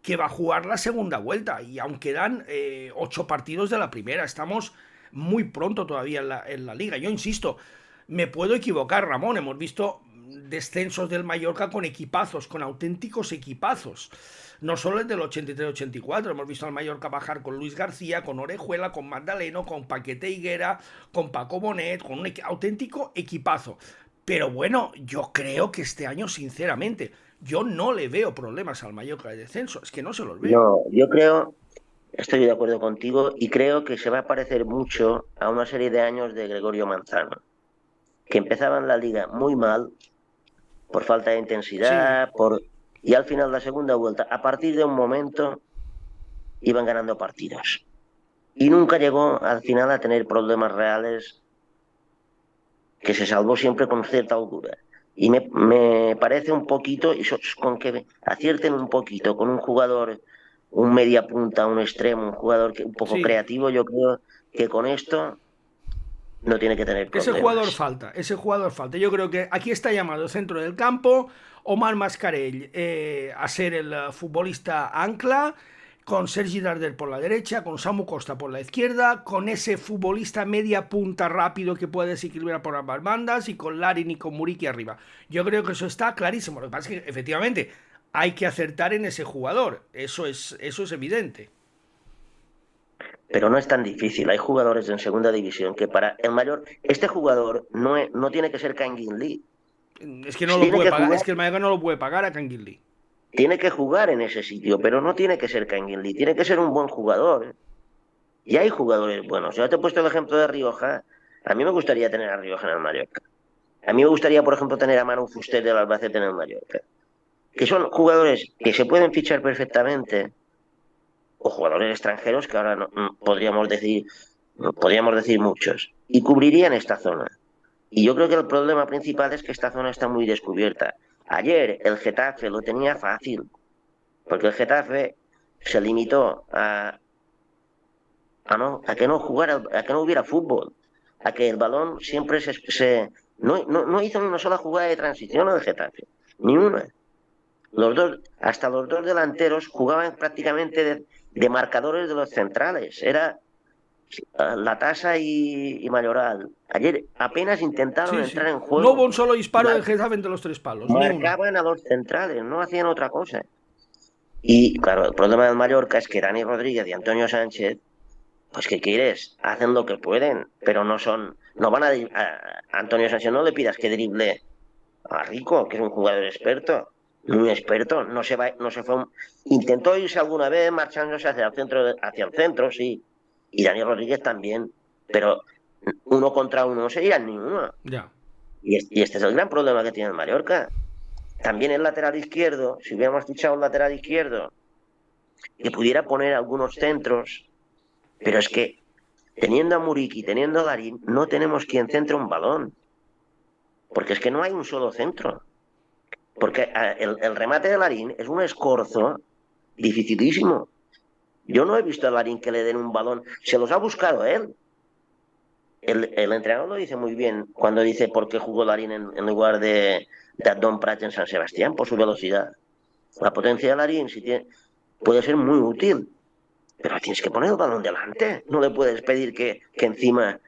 que va a jugar la segunda vuelta, y aún quedan 8 partidos de la primera, estamos muy pronto todavía en la liga. Yo insisto, me puedo equivocar, Ramón, hemos visto descensos del Mallorca con equipazos, con auténticos equipazos. No solo el del 83-84, hemos visto al Mallorca bajar con Luis García, con Orejuela, con Magdaleno, con Paquete Higuera, con Paco Bonet, con un auténtico equipazo. Pero bueno, yo creo que este año, sinceramente, yo no le veo problemas al Mallorca de descenso, es que no se los veo. No, estoy de acuerdo contigo y creo que se va a parecer mucho a una serie de años de Gregorio Manzano, que empezaban la liga muy mal por falta de Sí, intensidad, y al final la segunda vuelta, a partir de un momento, iban ganando partidos. Y nunca llegó al final a tener problemas reales, que se salvó siempre con cierta holgura. Y me parece un poquito, con que acierten un poquito con un jugador, un media punta, un extremo, un jugador un poco sí. creativo, yo creo que con esto no tiene que tener Ese jugador problemas. falta, ese jugador falta. Yo creo que aquí está llamado centro del campo Omar Mascarell a ser el futbolista ancla, con Sergi Darder por la derecha, con Samu Costa por la izquierda, con ese futbolista media punta rápido que puede desequilibrar por ambas bandas, y con Larin y con Muriqui arriba. Yo creo que eso está clarísimo. Lo que pasa es que efectivamente hay que acertar en ese jugador. Eso es evidente. Pero no es tan difícil. Hay jugadores en segunda división que para el mayor, este jugador no tiene que ser Kangin Lee. Es que no lo Tiene puede que pagar, jugar es que el Mallorca no lo puede pagar a Canguilí. Tiene que jugar en ese sitio, pero no tiene que ser Kangin Lee, tiene que ser un buen jugador. Y hay jugadores buenos. Yo te he puesto el ejemplo de Rioja. A mí me gustaría tener a Rioja en el Mallorca. A mí me gustaría, por ejemplo, tener a Manu Fuster del Albacete en el Mallorca. Que son jugadores que se pueden fichar perfectamente, o jugadores extranjeros que ahora podríamos decir muchos, y cubrirían esta zona. Y yo creo que el problema principal es que esta zona está muy descubierta. Ayer el Getafe lo tenía fácil, porque el Getafe se limitó a que no hubiera fútbol. a que el balón siempre no hizo ni una sola jugada de transición al Getafe, ni una. Hasta los dos delanteros jugaban prácticamente de marcadores de los centrales. Era la Tasa y Mayoral. Ayer apenas intentaron Sí, entrar sí. en No hubo juego. un solo disparo del Mar- Getafe entre los tres palos, ni uno. Marcaban a los centrales, no hacían otra cosa. Y claro, el problema del Mallorca es que Dani Rodríguez y Antonio Sánchez, pues ¿qué quieres? Hacen lo que pueden, pero no van a Antonio Sánchez no le pidas que drible a Rico, que es un jugador experto. Muy experto, no se fue, intentó irse alguna vez marchándose hacia el centro, sí, y Dani Rodríguez también, pero uno contra uno no se irían ni uno. Ya. Y este es el gran problema que tiene el Mallorca. También el lateral izquierdo, si hubiéramos fichado un lateral izquierdo que pudiera poner algunos centros, pero es que teniendo a Muriqui, teniendo a Larín, no tenemos quien centre un balón, porque es que no hay un solo centro. Porque el remate de Larín es un escorzo dificilísimo. Yo no he visto a Larín que le den un balón, se los ha buscado él. El entrenador lo dice muy bien cuando dice por qué jugó Larín en lugar de Adón Prats en San Sebastián, por su velocidad. La potencia de Larín puede ser muy útil, pero tienes que poner el balón delante. No le puedes pedir que encima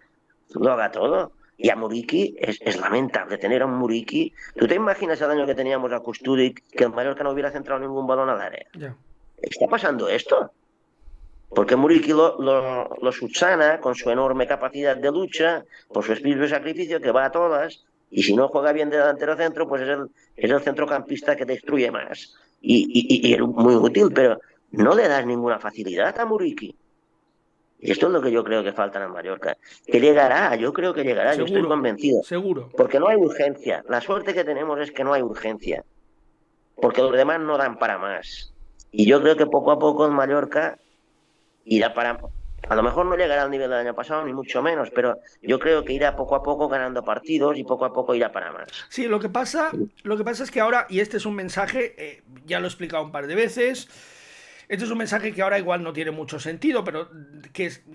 lo haga todo. Y a Muriqui es lamentable tener a un Muriqui. ¿Tú te imaginas el año que teníamos a Kusturic que el Mallorca no hubiera centrado ningún balón al área? Ya. ¿Está pasando esto? Porque Muriqui lo subsana con su enorme capacidad de lucha, por su espíritu de sacrificio que va a todas, y si no juega bien de delantero centro, pues es el centrocampista que destruye más. Y es muy útil, pero no le das ninguna facilidad a Muriqui. Y esto es lo que yo creo que falta en el Mallorca. Que llegará, yo creo que llegará, yo estoy Seguro. convencido. Seguro. Porque no hay urgencia. La suerte que tenemos es que no hay urgencia. Porque los demás no dan para más. Y yo creo que poco a poco el Mallorca irá para... A lo mejor no llegará al nivel del año pasado, ni mucho menos, pero yo creo que irá poco a poco ganando partidos y poco a poco irá para más. Sí, lo que pasa es que ahora, y este es un mensaje, ya lo he explicado un par de veces, este es un mensaje que ahora igual no tiene mucho sentido, pero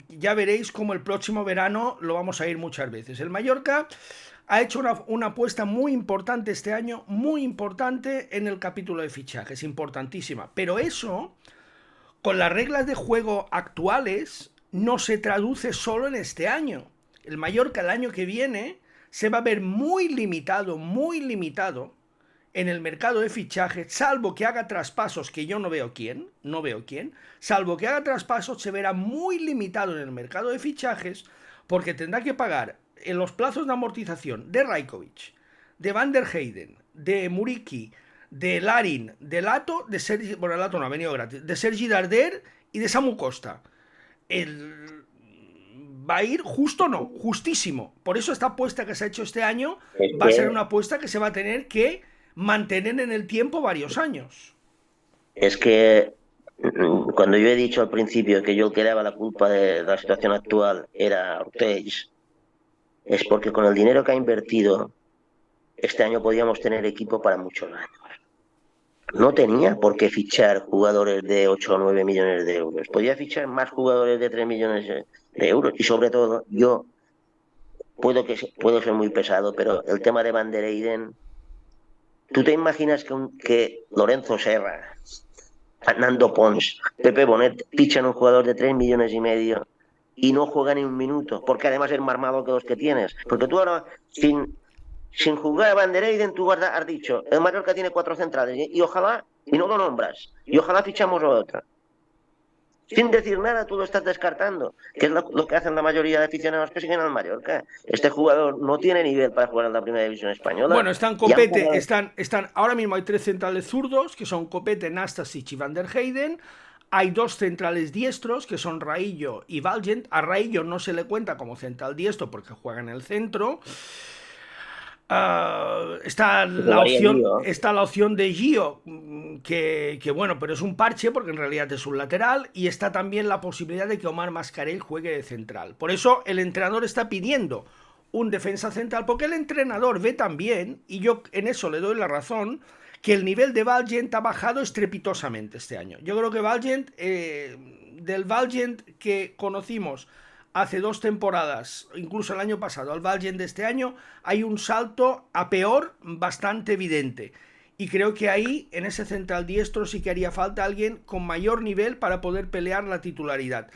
ya veréis cómo el próximo verano lo vamos a ir muchas veces. El Mallorca ha hecho una apuesta muy importante este año, muy importante en el capítulo de fichajes, importantísima. Pero eso, con las reglas de juego actuales, no se traduce solo en este año. El Mallorca el año que viene se va a ver muy limitado en el mercado de fichajes, salvo que haga traspasos, que yo no veo quién, salvo que haga traspasos, se verá muy limitado en el mercado de fichajes, porque tendrá que pagar en los plazos de amortización de Rajkovic, de Van der Heyden, de Muriqui, de Larin, de Lato, de Sergi, bueno, Lato no ha venido gratis, de Sergi Darder y de Samu Costa. El, va a ir justo no, justísimo. Por eso esta apuesta que se ha hecho este año Es va a ser que, una apuesta que se va a tener que mantener en el tiempo varios años. es que cuando yo he dicho al principio que yo el que daba la culpa de la situación actual era Ortiz, es porque con el dinero que ha invertido, este año podíamos tener equipo para muchos años. No tenía por qué fichar jugadores de 8 o 9 millones de euros. Podía fichar más jugadores de 3 millones de euros. Y sobre todo, yo puedo ser muy pesado, pero el tema de Van der Eyden, ¿tú te imaginas que Lorenzo Serra, Nando Pons, Pepe Bonet fichan un jugador de 3 millones y medio y no juega ni un minuto? Porque además es más malo que los que tienes. Porque tú ahora, sin jugar a Van der Eyden, tú has dicho, el Mallorca tiene cuatro centrales y ojalá, y no lo nombras, y ojalá fichamos a otra. Sin decir nada, tú lo estás descartando, que es lo que hacen la mayoría de aficionados que siguen al Mallorca. Este jugador no tiene nivel para jugar en la primera división española Bueno, están y han Copete, jugado. ahora mismo hay tres centrales zurdos, que son Copete, Nastasic y Van der Heyden. Hay dos centrales diestros, que son Raillo y Valgent. A Raillo no se le cuenta como central diestro porque juega en el centro. Jugaría Gio. Está la opción de Gio, que bueno, pero es un parche porque en realidad es un lateral, y está también la posibilidad de que Omar Mascarell juegue de central. Por eso el entrenador está pidiendo un defensa central, porque el entrenador ve también, y yo en eso le doy la razón, que el nivel de Valgent ha bajado estrepitosamente este año. Yo creo que Valgent, del Valgent que conocimos hace 2 temporadas, incluso el año pasado, al Valgen de este año, hay un salto a peor bastante evidente. Y creo que ahí, en ese central diestro, sí que haría falta alguien con mayor nivel para poder pelear la titularidad.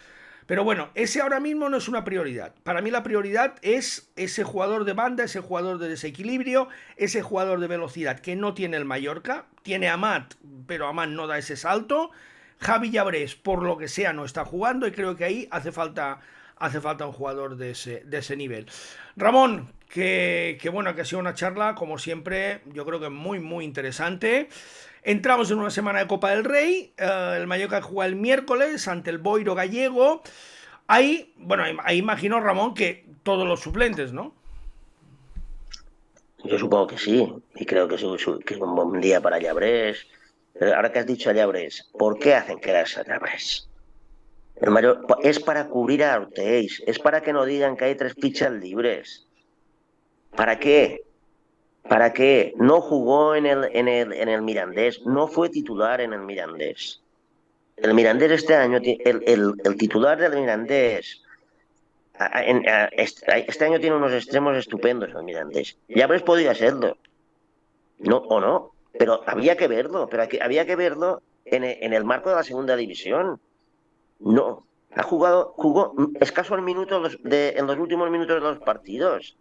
Pero bueno, ese ahora mismo no es una prioridad. Para mí la prioridad es ese jugador de banda, ese jugador de desequilibrio, ese jugador de velocidad que no tiene el Mallorca. Tiene a Amat, pero Amat no da ese salto. Javi Llabrés, por lo que sea, no está jugando y creo que ahí hace falta un jugador de ese nivel. Ramón, que bueno, que ha sido una charla, como siempre, yo creo que muy, muy interesante. Entramos en una semana de Copa del Rey, el Mallorca juega el miércoles ante el Boiro Gallego. Ahí, bueno, ahí imagino, Ramón, que todos los suplentes, ¿no? Yo supongo que sí, y creo que es un buen día para Llabrés. Ahora que has dicho a Llabrés, ¿por qué hacen quedarse a Llabrés? Es para cubrir a Ortiz, es para que no digan que hay 3 fichas libres. ¿Para qué? ¿Para qué? No jugó en el Mirandés, no fue titular en el Mirandés. El Mirandés este año, el titular del Mirandés, este año tiene unos extremos estupendos el Mirandés. Ya habréis podido hacerlo, no o no, pero había que verlo, había que verlo en el marco de la segunda división. No, jugó escasos minutos en los últimos minutos de los partidos.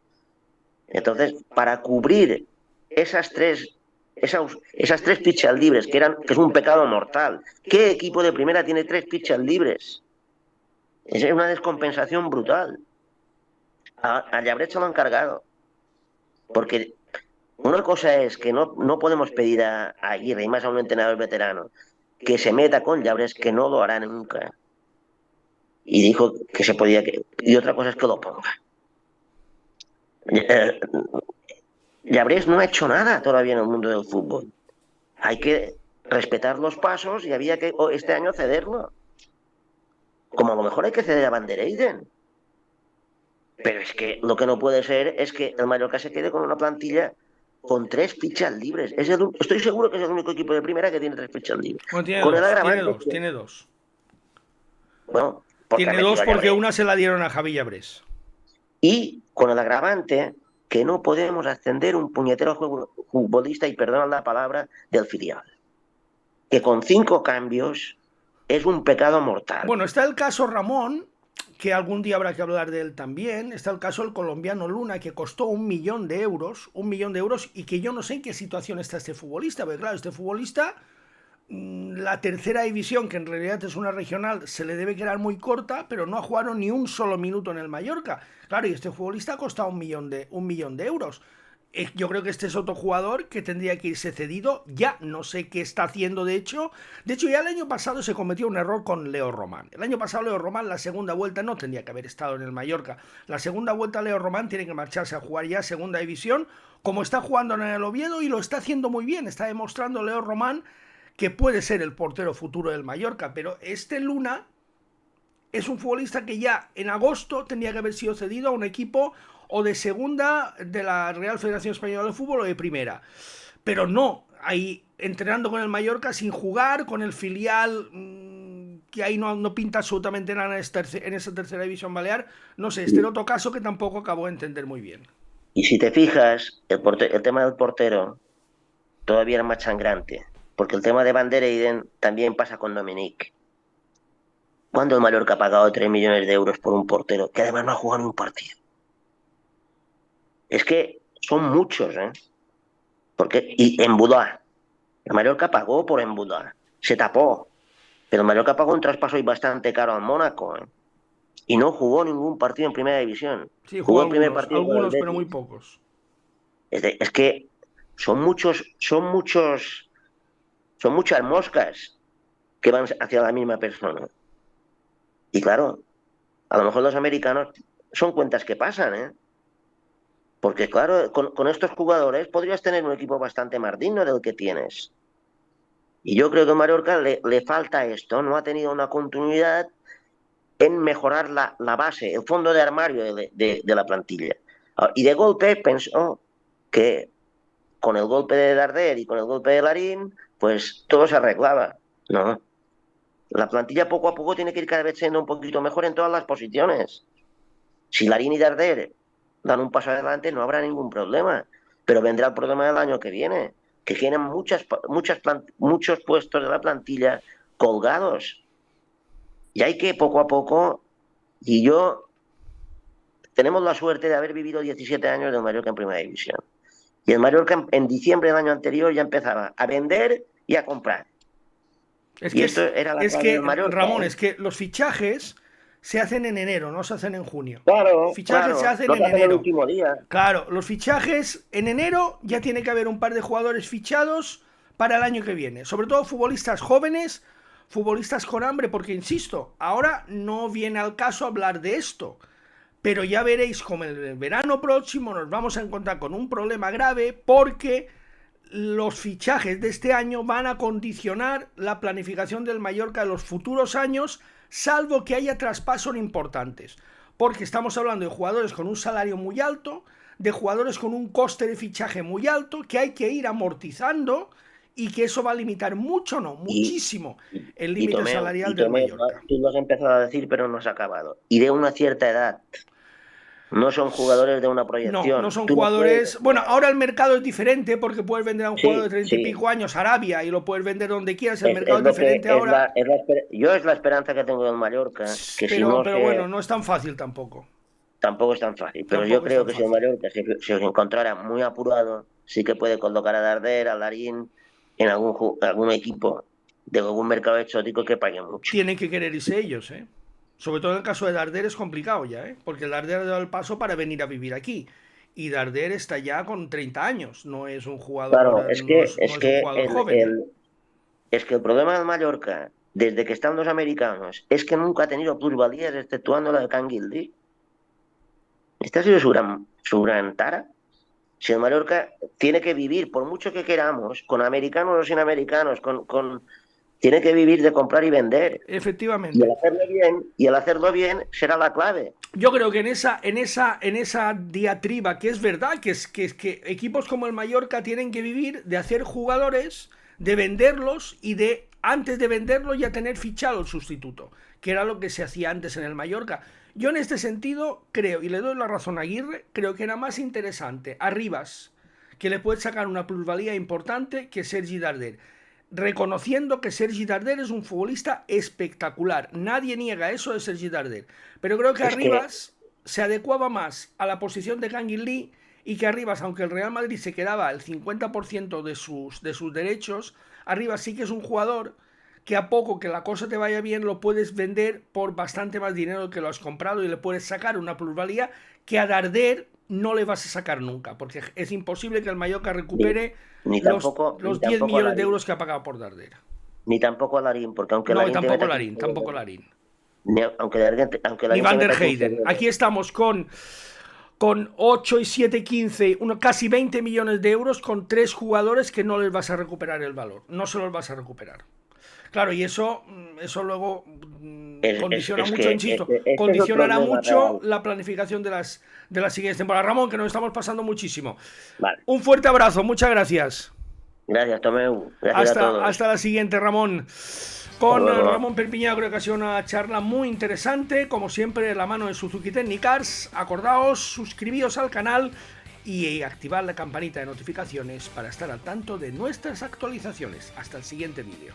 Entonces, para cubrir esas tres, esas 3 fichas libres, que es un pecado mortal, ¿qué equipo de primera tiene 3 fichas libres? Es una descompensación brutal. A Llabrecha lo han cargado. Porque una cosa es que no podemos pedir a Aguirre, y más a un entrenador veterano, que se meta con Llabres, que no lo hará nunca. Y dijo que se podía. Y otra cosa es que lo ponga. Llabres no ha hecho nada todavía en el mundo del fútbol. Hay que respetar los pasos y había que este año cederlo. Como a lo mejor hay que ceder a Van der Eyden. Pero es que lo que no puede ser es que el Mallorca se quede con una plantilla con 3 fichas libres. Estoy seguro que es el único equipo de primera que tiene 3 fichas libres. Bueno, tiene Con el dos, tiene agravante dos, tiene dos. bueno, porque ha Tiene dos metido a porque Llabrés. una se la dieron a Javi Llabrés. Y con el agravante que no podemos ascender un puñetero futbolista, y perdón la palabra, del filial. Que con 5 cambios es un pecado mortal. Bueno, está el caso Ramón, que algún día habrá que hablar de él también. Está el caso del colombiano Luna, que costó 1 millón de euros, 1 millón de euros, y que yo no sé en qué situación está este futbolista, porque claro, este futbolista, la tercera división, que en realidad es una regional, se le debe quedar muy corta, pero no ha jugado ni un solo minuto en el Mallorca. Claro, y este futbolista ha costado 1 millón de euros. Yo creo que este es otro jugador que tendría que irse cedido ya. No sé qué está haciendo, de hecho. De hecho, ya el año pasado se cometió un error con Leo Román. El año pasado Leo Román, la segunda vuelta, no tendría que haber estado en el Mallorca. La segunda vuelta Leo Román tiene que marcharse a jugar ya segunda división, como está jugando en el Oviedo, y lo está haciendo muy bien. Está demostrando Leo Román que puede ser el portero futuro del Mallorca. Pero este Luna es un futbolista que ya en agosto tendría que haber sido cedido a un equipo o de segunda de la Real Federación Española de Fútbol o de primera. Pero no, ahí entrenando con el Mallorca sin jugar, con el filial, que ahí no pinta absolutamente nada en esa tercera división balear. No sé, este era otro caso que tampoco acabo de entender muy bien. Y si te fijas, el tema del portero todavía era más sangrante. Porque el tema de Van der Eyden también pasa con Dominic. ¿Cuándo el Mallorca ha pagado 3 millones de euros por un portero que además no ha jugado ni un partido? Es que son muchos, ¿eh? Y en Budá. El Mallorca pagó por Embudá. Se tapó. Pero el Mallorca pagó un traspaso y bastante caro al Mónaco, ¿eh? Y no jugó ningún partido en primera división. Sí, jugó Jugó el primer algunos, partido con el algunos, pero muy Betis. pocos. Es que son muchas moscas que van hacia la misma persona. Y claro, a lo mejor los americanos son cuentas que pasan, ¿eh? Porque claro, con estos jugadores podrías tener un equipo bastante más digno del que tienes. Y yo creo que a Mallorca le falta esto, no ha tenido una continuidad en mejorar la base, el fondo de armario de la plantilla. Y de golpe pensó que con el golpe de Darder y con el golpe de Larín, pues todo se arreglaba. No, la plantilla poco a poco tiene que ir cada vez siendo un poquito mejor en todas las posiciones. Si Larín y Darder dan un paso adelante, no habrá ningún problema. Pero vendrá el problema del año que viene, que tienen muchos puestos de la plantilla colgados. Y hay que poco a poco, y yo tenemos la suerte de haber vivido 17 años del Mallorca en Primera División. Y el Mallorca en diciembre del año anterior ya empezaba a vender y a comprar. Y esto era la clave del Mallorca, Ramón, es que los fichajes se hacen en enero, no se hacen en junio. Claro, Fichajes se claro, hacen lo en que hacen el enero. último día. Claro, los fichajes en enero ya tiene que haber un par de jugadores fichados para el año que viene. Sobre todo futbolistas jóvenes, futbolistas con hambre, porque insisto, ahora no viene al caso hablar de esto. Pero ya veréis como en el verano próximo nos vamos a encontrar con un problema grave porque los fichajes de este año van a condicionar la planificación del Mallorca de los futuros años, salvo que haya traspasos importantes. Porque estamos hablando de jugadores con un salario muy alto, de jugadores con un coste de fichaje muy alto, que hay que ir amortizando y que eso va a limitar mucho, no, muchísimo, el límite salarial del Mallorca. Tú lo has empezado a decir, pero no has acabado. Y de una cierta edad. No son jugadores de una proyección. No son Tú no jugadores. puedes... Bueno, ahora el mercado es diferente porque puedes vender a un jugador de 30 y sí. pico años a Arabia y lo puedes vender donde quieras. El mercado es diferente ahora. Yo es la esperanza que tengo del Mallorca. Que si no pero bueno, no es tan fácil tampoco. Tampoco es tan fácil. Pero Tampoco yo creo que fácil. si el Mallorca se encontrara muy apurado, sí que puede colocar a Darder, a Larín en algún equipo de algún mercado exótico que pague mucho. Tienen que querer irse ellos, ¿eh? Sobre todo en el caso de Darder es complicado ya, ¿eh? Porque Darder ha dado el paso para venir a vivir aquí. Y Darder está ya con 30 años, no es un jugador, claro, es que joven. Es que el problema del Mallorca, desde que están los americanos, es que nunca ha tenido plusvalías, exceptuando la de Canguilí. Esta ha sido su gran tara. Si el Mallorca tiene que vivir, por mucho que queramos, con americanos o sin americanos, tiene que vivir de comprar y vender. Efectivamente. Y el hacerlo bien será la clave. Yo creo que en esa diatriba, que es verdad, que equipos como el Mallorca tienen que vivir de hacer jugadores, de venderlos y de, antes de venderlos, ya tener fichado el sustituto, que era lo que se hacía antes en el Mallorca. Yo en este sentido creo, y le doy la razón a Aguirre, creo que era más interesante a Rivas, que le puede sacar una plusvalía importante, que Sergi Darder. Reconociendo que Sergi Darder es un futbolista espectacular. Nadie niega eso de Sergi Darder. Pero creo que Arribas se adecuaba más a la posición de Canguilí y que Arribas, aunque el Real Madrid se quedaba el 50% de sus derechos, Arribas sí que es un jugador que a poco que la cosa te vaya bien lo puedes vender por bastante más dinero que lo has comprado y le puedes sacar una plusvalía que a Darder no le vas a sacar nunca, porque es imposible que el Mallorca recupere los 10 millones de euros que ha pagado por Darder. Ni tampoco a Larín, porque aunque no, tampoco Larín. Ni Van der Heyden. Aquí estamos con 8 y 7, 15, casi 20 millones de euros con 3 jugadores que no les vas a recuperar el valor. No se los vas a recuperar. Claro, y eso luego condiciona mucho, insisto, condicionará mucho la planificación de las siguientes temporadas. Ramón, que nos estamos pasando muchísimo. Vale. Un fuerte abrazo, muchas gracias. Gracias, Tomeu. Gracias a todos. Hasta la siguiente, Ramón. Con Ramón Perpiñán creo que ha sido una charla muy interesante, como siempre, de la mano de Suzuki Technicars. Acordaos, suscribíos al canal y activar la campanita de notificaciones para estar al tanto de nuestras actualizaciones. Hasta el siguiente vídeo.